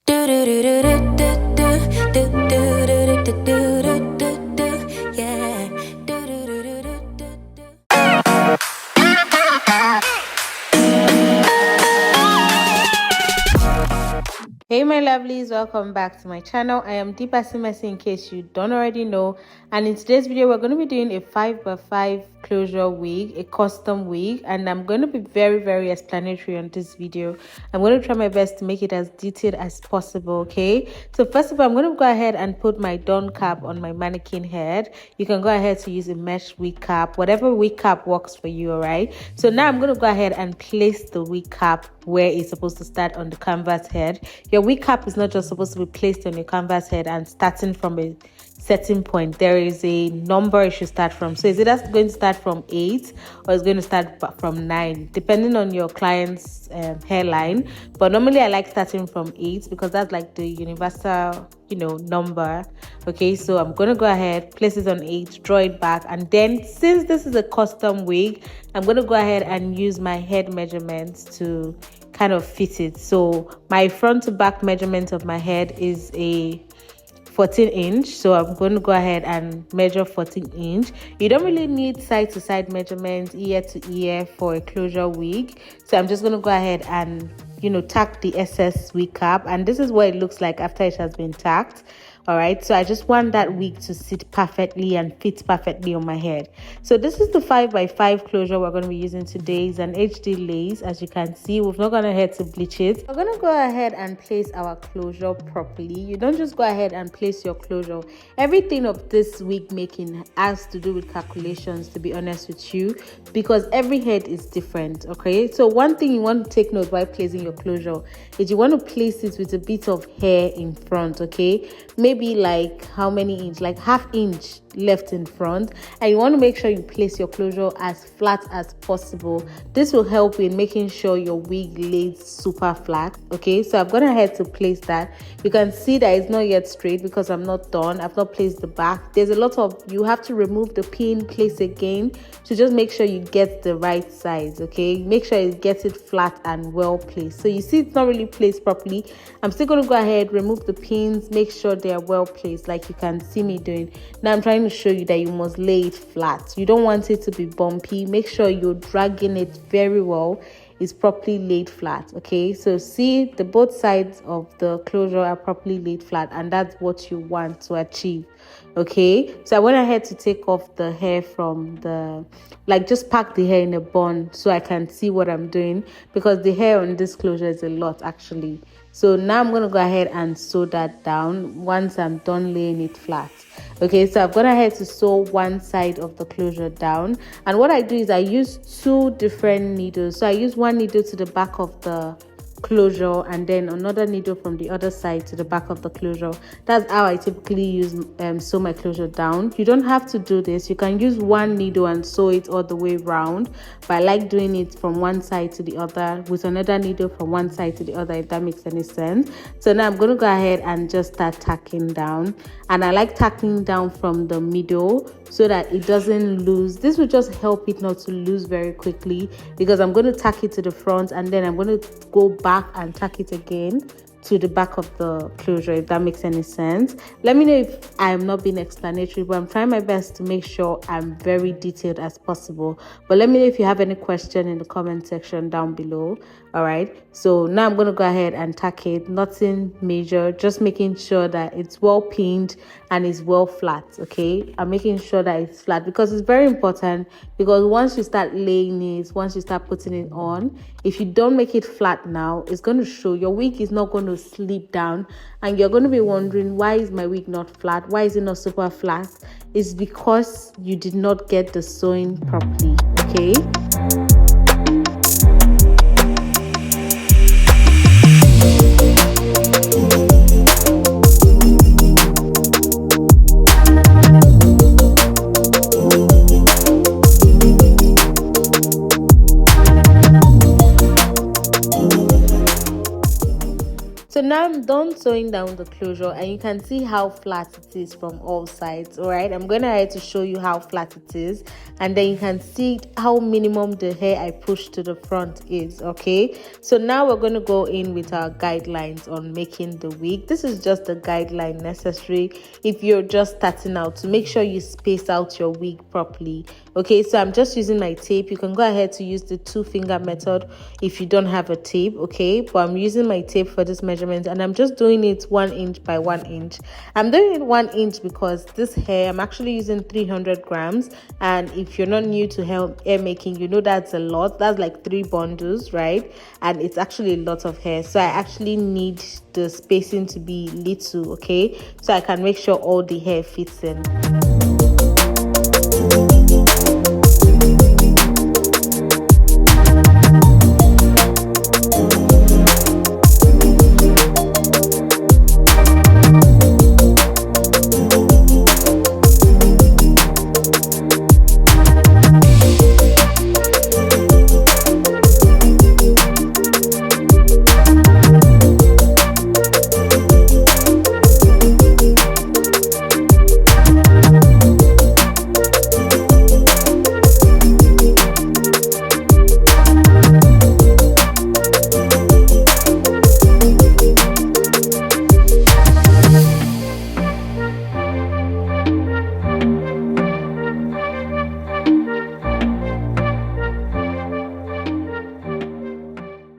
Yeah. Hey my lovelies, welcome back to my channel. I am Deepa Simesi in case you don't already know, and in today's video we're going to be doing a 5x5 closure wig, a custom wig, and I'm going to be very explanatory on this video. I'm going to try my best to make it as detailed as possible. Okay, so first of all, I'm going to go ahead and put my dawn cap on my mannequin head. You can go ahead to use a mesh wig cap, whatever wig cap works for you. All right, so now I'm going to go ahead and place the wig cap where it's supposed to start on the canvas head. Your wig cap is not just supposed to be placed on your canvas head and starting from a certain point. There is a number it should start from. So is it going to start from 8 or is going to start from 9, depending on your client's hairline. But normally I like starting from 8 because that's like the universal, number. Okay, so I'm going to go ahead, place it on 8, draw it back, and then since this is a custom wig, I'm going to go ahead and use my head measurements to kind of fit it. So my front to back measurement of my head is a 14 inch, so I'm going to go ahead and measure 14 inch. You don't really need side to side measurements, ear to ear for a closure wig, so I'm just going to go ahead and tack the SS wig cap, and this is what it looks like after it has been tacked. All right, so I just want that wig to sit perfectly and fit perfectly on my head. So this is the 5x5 closure we're going to be using today. It's an HD lace. As you can see, we've not gone ahead to bleach it. We're going to go ahead and place our closure properly. You don't just go ahead and place your closure. Everything of this wig making has to do with calculations, to be honest with you, because every head is different. Okay, so one thing you want to take note while placing your closure is you want to place it with a bit of hair in front. Okay, maybe like how many inch, like ½ inch left in front, and you want to make sure you place your closure as flat as possible. This will help in making sure your wig lays super flat. Okay, so I've gone ahead to place that. You can see that it's not yet straight because I'm not done. I've not placed the back. There's a lot of, you have to remove the pin, place again to just make sure you get the right size. Okay, make sure you get it flat and well placed. So you see it's not really placed properly. I'm still going to go ahead, remove the pins, make sure they are well placed like you can see me doing. Now I'm trying to show you that you must lay it flat. You don't want it to be bumpy. Make sure you're dragging it very well. It's properly laid flat. Okay, so see, the both sides of the closure are properly laid flat, and that's what you want to achieve. Okay, so I went ahead to take off the hair from the, just pack the hair in a bun so I can see what I'm doing, because the hair on this closure is a lot actually. So now I'm going to go ahead and sew that down once I'm done laying it flat. Okay, so I've gone ahead to sew one side of the closure down, and what I do is I use 2 different needles. So I use one needle to the back of the closure and then another needle from the other side to the back of the closure. That's how I typically use sew my closure down. You don't have to do this. You can use one needle and sew it all the way around, but I like doing it from one side to the other with another needle from one side to the other, if that makes any sense. So now I'm going to go ahead and just start tacking down, and I like tacking down from the middle so that it doesn't lose. This will just help it not to lose very quickly, because I'm going to tack it to the front and then I'm going to go back and tack it again to the back of the closure, if that makes any sense. Let me know if I'm not being explanatory, but I'm trying my best to make sure I'm very detailed as possible. But let me know if you have any question in the comment section down below. All right, so now I'm going to go ahead and tack it. Nothing major, just making sure that it's well pinned and it's well flat. Okay, I'm making sure that it's flat because it's very important, because once you start laying it, once you start putting it on, if you don't make it flat now, it's going to show. Your wig is not going to slip down and you're going to be wondering, why is my wig not flat? Why is it not super flat? It's because you did not get the sewing properly. Okay, So now now I'm done sewing down the closure, and you can see how flat it is from all sides. All right, I'm going to show you how flat it is, and then you can see how minimum the hair I pushed to the front is. Okay, so now we're going to go in with our guidelines on making the wig. This is just the guideline necessary if you're just starting out, to make sure you space out your wig properly. Okay, so I'm just using my tape. You can go ahead to use the 2-finger method if you don't have a tape. Okay, but I'm using my tape for this measurement, and I'm just doing it 1 inch by 1 inch. I'm doing it 1 inch because this hair, I'm actually using 300 grams, and if you're not new to hair making, you know that's a lot. That's like 3 bundles, right? And it's actually a lot of hair, so I actually need the spacing to be little, okay, so I can make sure all the hair fits in.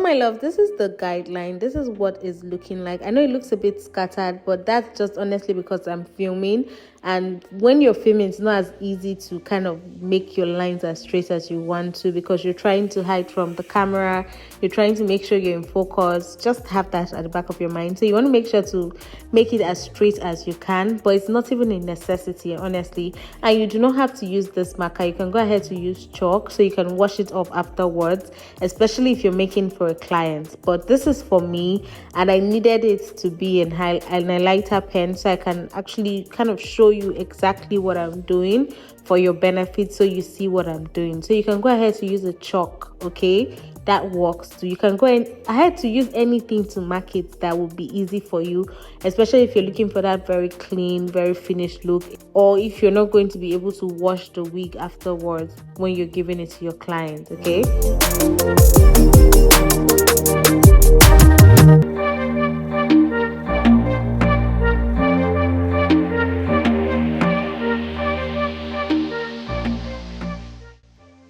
My love, this is the guideline. This is what is looking like. I know it looks a bit scattered, but that's just honestly because I'm filming, and when you're filming, it's not as easy to kind of make your lines as straight as you want to, because you're trying to hide from the camera, you're trying to make sure you're in focus. Just have that at the back of your mind. So you want to make sure to make it as straight as you can, but it's not even a necessity, honestly. And you do not have to use this marker. You can go ahead to use chalk, so you can wash it off afterwards, especially if you're making for a client. But this is for me, and I needed it to be in a lighter pen, so I can actually kind of show you exactly what I'm doing for your benefit, so you see what I'm doing. So you can go ahead to use a chalk, okay, that works too. You can go ahead to use anything to mark it that will be easy for you, especially if you're looking for that very clean, very finished look, or if you're not going to be able to wash the wig afterwards when you're giving it to your client. Okay.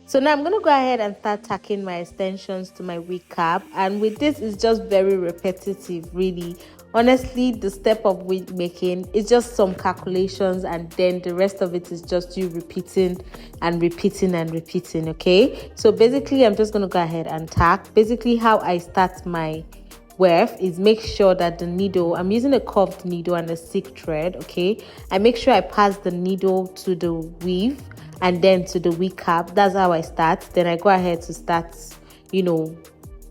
So now I'm going to go ahead and start tacking my extensions to my wig cap, and with this, it's just very repetitive, really. Honestly, the step of wig making is just some calculations, and then the rest of it is just you repeating and repeating and repeating. Okay, so basically I'm just going to go ahead and tack. Basically how I start my weft is make sure that the needle, I'm using a curved needle and a silk thread. Okay, I make sure I pass the needle to the weave and then to the wig cap. That's how I start. Then I go ahead to start,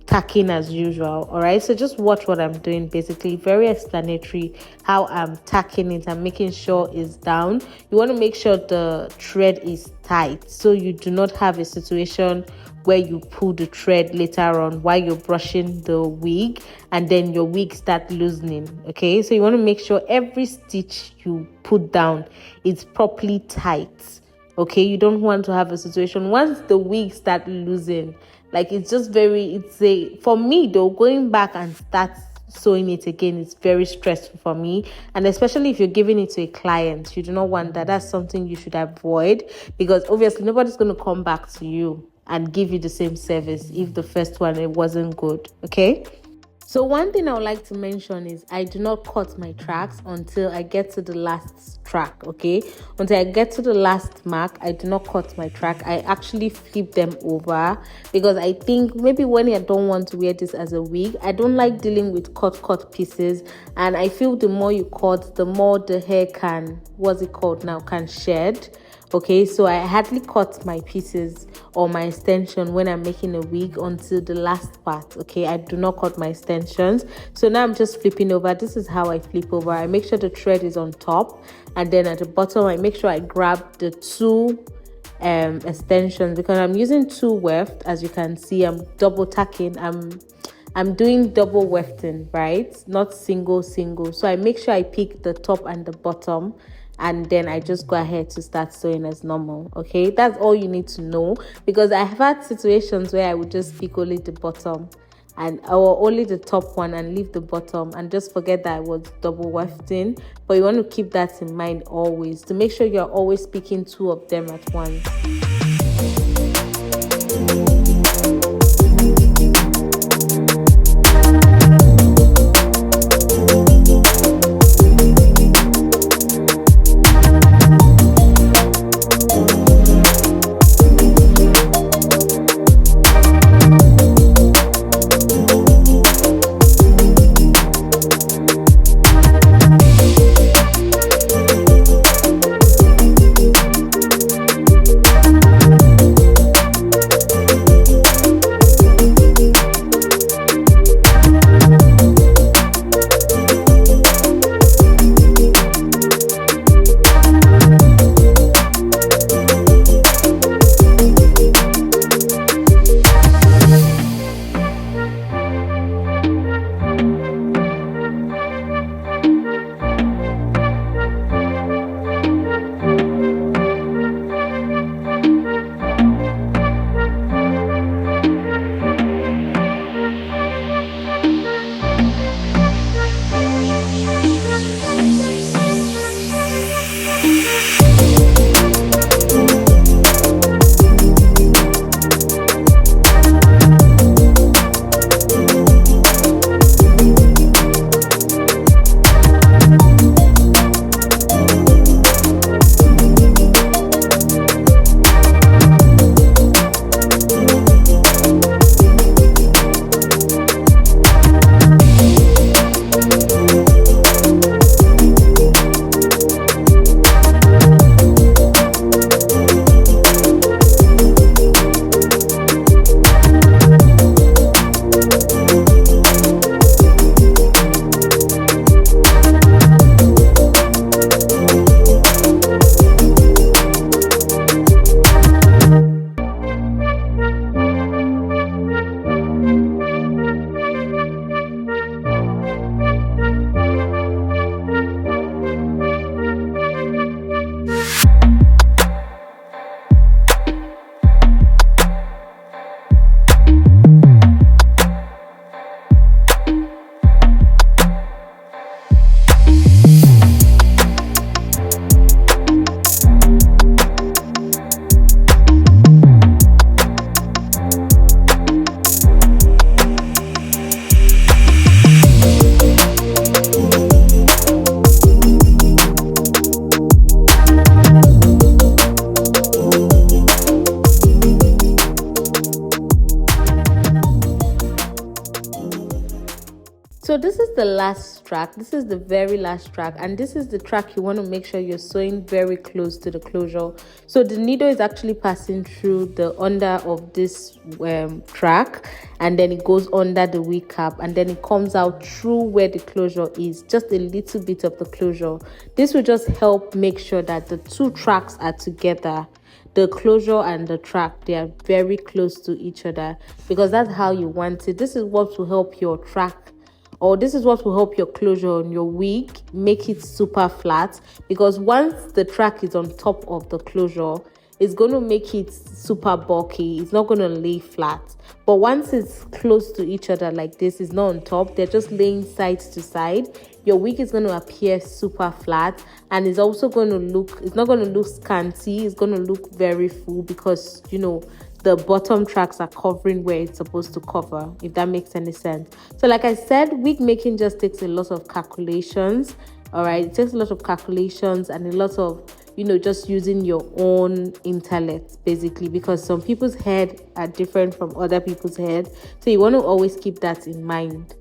tacking as usual. All right, so just watch what I'm doing. Basically very explanatory how I'm tacking it and making sure it's down. You want to make sure the thread is tight, so you do not have a situation where you pull the thread later on while you're brushing the wig and then your wig start loosening. Okay, so you want to make sure every stitch you put down is properly tight. Okay, you don't want to have a situation once the wig start losing, like it's just for me though, going back and start sewing it again is very stressful for me, and especially if you're giving it to a client, you do not want that. That's something you should avoid, because obviously nobody's going to come back to you and give you the same service if the first one it wasn't good. Okay, so one thing I would like to mention is I do not cut my tracks until I get to the last track. Okay, until I get to the last mark, I do not cut my track. I actually flip them over, because I think maybe when I don't want to wear this as a wig, I don't like dealing with cut pieces, and I feel the more you cut, the more the hair can shed. Okay, so I hardly cut my pieces or my extension when I'm making a wig until the last part. Okay, I do not cut my extensions. So now I'm just flipping over. This is how I flip over. I make sure the thread is on top, and then at the bottom I make sure I grab the two extensions, because I'm using two weft. As you can see, I'm double tacking. I'm doing double wefting, right? Not single. So I make sure I pick the top and the bottom, and then I just go ahead to start sewing as normal. Okay, that's all you need to know, because I have had situations where I would just pick only the bottom or only the top one and leave the bottom and just forget that I was double wefting. But you want to keep that in mind always, to make sure you're always picking two of them at once. So this is the last track. This is the very last track, and this is the track you want to make sure you're sewing very close to the closure. So the needle is actually passing through the under of this track, and then it goes under the wig cap, and then it comes out through where the closure is, just a little bit of the closure. This will just help make sure that the two tracks are together. The closure and the track, they are very close to each other, because that's how you want it. This is what will help your track, or this is what will help your closure on your wig make it super flat, because once the track is on top of the closure, it's going to make it super bulky. It's not going to lay flat. But once it's close to each other like this, it's not on top, they're just laying side to side, your wig is going to appear super flat, and it's also going to look, it's not going to look scanty, it's going to look very full, because you know the bottom tracks are covering where it's supposed to cover, if that makes any sense. So like I said, wig making just takes a lot of calculations. All right, it takes a lot of calculations and a lot of, you know, just using your own intellect, basically, because some people's head are different from other people's head. So you want to always keep that in mind.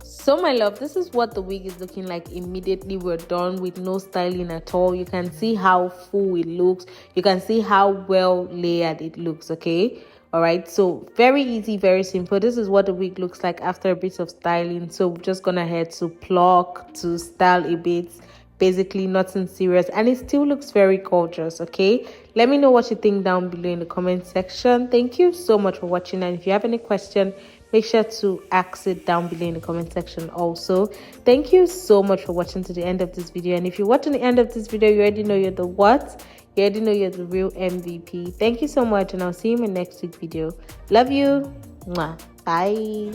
So my love, this is what the wig is looking like immediately we're done, with no styling at all. You can see how full it looks. You can see how well layered it looks, okay? All right, so very easy, very simple. This is what the wig looks like after a bit of styling. So we're just gonna head to pluck, to style a bit, basically nothing serious, and it still looks very gorgeous. Okay, let me know what you think down below in the comment section. Thank you so much for watching, and if you have any question, make sure to ask it down below in the comment section also. Thank you so much for watching to the end of this video, and if you're watching the end of this video, you already know you're the what. You already know you're the real MVP. Thank you so much, and I'll see you in my next week video. Love you. Mwah. Bye.